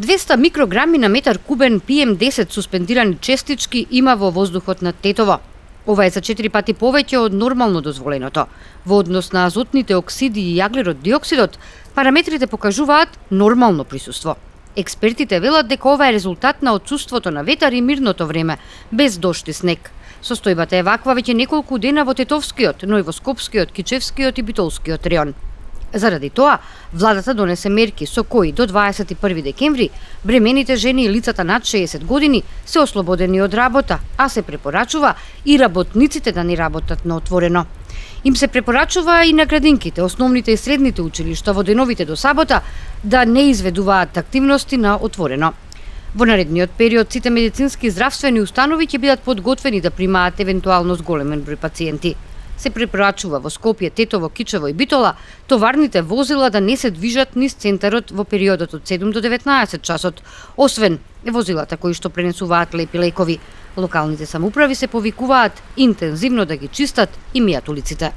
200 микрограми на метар кубен PM10 суспендирани честички има во воздухот над Тетово. Ова е за 4 пати повеќе од нормално дозволеното. Во однос на азотните оксиди и јаглерод диоксидот, параметрите покажуваат нормално присуство. Експертите велат дека ова е резултат на отсуството на ветар и мирното време, без дожд и снег. Состојбата е ваква веќе неколку дена во Тетовскиот, но и во Скопскиот, Кичевскиот и Битолскиот реон. Заради тоа, владата донесе мерки со кои до 21 декември бремените жени и лицата над 60 години се ослободени од работа, а се препорачува и работниците да не работат на отворено. Им се препорачува и на градинките, основните и средните училишта во деновите до сабота да не изведуваат активности на отворено. Во наредниот период сите медицински и здравствени установи ќе бидат подготвени да примаат евентуално зголемен број пациенти. Се препорачува во Скопје, Тетово, Кичево и Битола товарните возила да не се движат низ центарот во периодот од 7 до 19 часот, освен возилата кои што пренесуваат лепи лекови. Локалните самоуправи се повикуваат интензивно да ги чистат и мијат улиците.